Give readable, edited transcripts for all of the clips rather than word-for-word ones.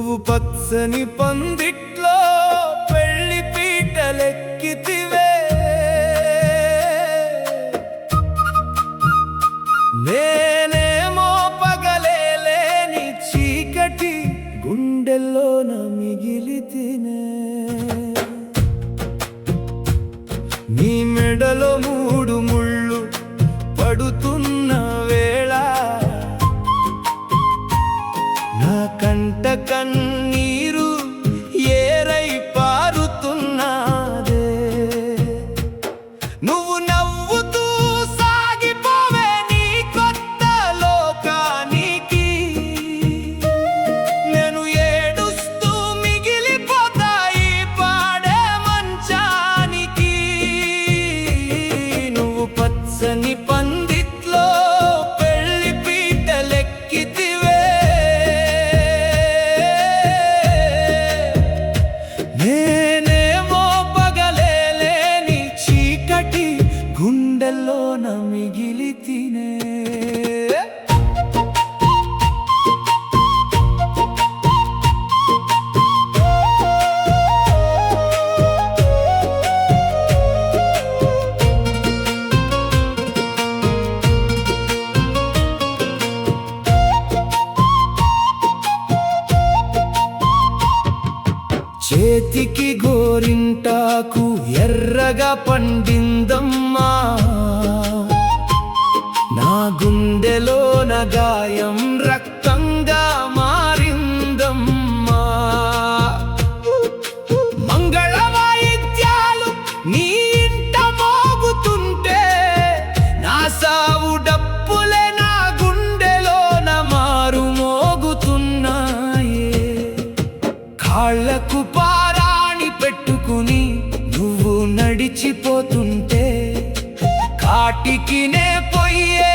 నువ్వు పచ్చని పందిట్లో పెళ్లి పీటలెక్కితివే, నేనేమో పగలేలేని చీకటి గుండెల్లోన మిగిలితినే. నీ మెడలో 3 ముళ్ళు పడుతున్న వేళ నా కంట కన్నీరు ఏరై పారుతున్నదే. నువ్వు నవ్వుతూ సాగిపోవే నీ కొత్త లోకానికి, నేను ఏడుస్తూ మిగిలిపోతా ఈ పాడే మంచానికి. నువ్వు పచ్చని పందిట్లో పెళ్లి పీటలెక్కితివే, నేనేమో పగలేలేని చీకటి గుండెల్లోన మిగిలితినే. చేతికి గోరింటాకు ఎర్రగా పండిందమ్మా, నా గుండెలోన గాయం రక్తంగా మారిందమ్మా. మంగళ వాయిద్యాలు నీ ఇంట మోగుతుంటే, నా సావు డప్పులే నా గుండెలోన మారు మోగుతున్నాయే. కాళ్ళకు పారాణి పెట్టుకుని నువ్వు నడిచిపోతుంటే, కాటికి నే పోయే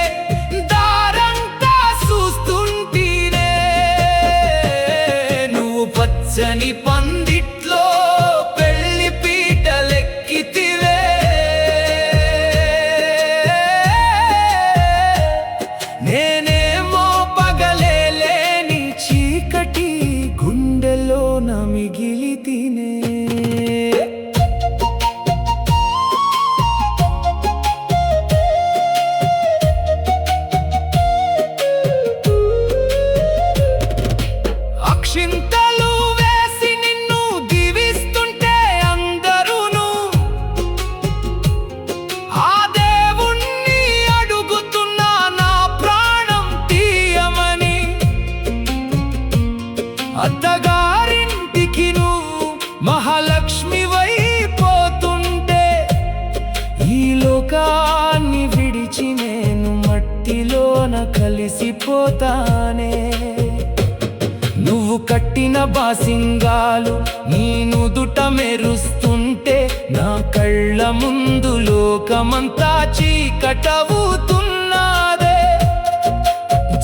దారంతా చూస్తుంటేనే. నువ్వు పచ్చని పందిట్లో పెళ్లి పీటలెక్కితివే, నేనేమో పగలేలేని చీకటి గుండెలోన మిగిలితినే. అక్షింతలు వేసి నిన్ను దీవిస్తుంటే అందరూను, ఆ దేవుణ్ణి అడుగుతున్నా నా ప్రాణం తీయమని. అత్తగారింటికి నువ్వు మహాలక్ష్మివైపోతుంటే, ఈ లోకాన్ని విడిచి నేను మట్టిలోన కలిసిపోతానే. నువ్వు కట్టిన బాసింగాలు నీ నుదుట మెరుస్తుంటే, నా కళ్ళ ముందు లోకమంతా చీకటవుతున్నదే.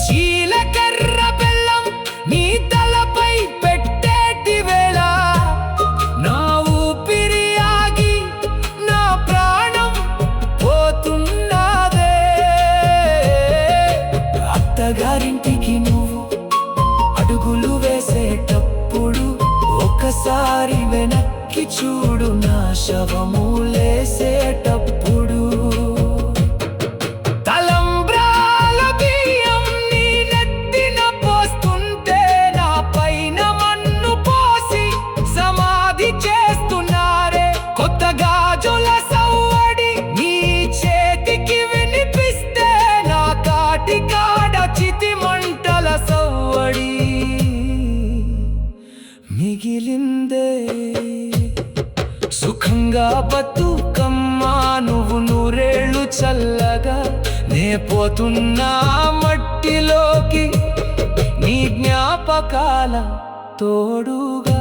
జీలకర్ర బెల్లం నీ తలపై పెట్టేటి వేళ, నా ఊపిరి ఆగి నా ప్రాణం పోతున్నదే. అత్తగారింటికి నువ్వు అడుగులు వేసేటప్పుడు ఒకసారి వెనక్కి చూడు, నా శవము లేసేటప్పుడు. తలంబ్రాల బియ్యం నీ నెత్తిన పోస్తుంటే, నా పైన మన్ను పోసి సమాధి చేస్తున్నారే. కొత్త గాజుల సవ్వడి నీ చేతికి వినిపిస్తే, నా కాటి కాడ చితి మంటల సవ్వడి మిగిలిందే. సుఖంగా బతుకమ్మా నువ్వు నూరేళ్ళు చల్లగా, నే పోతున్నా మట్టిలోకి నీ జ్ఞాపకాల తోడుగా.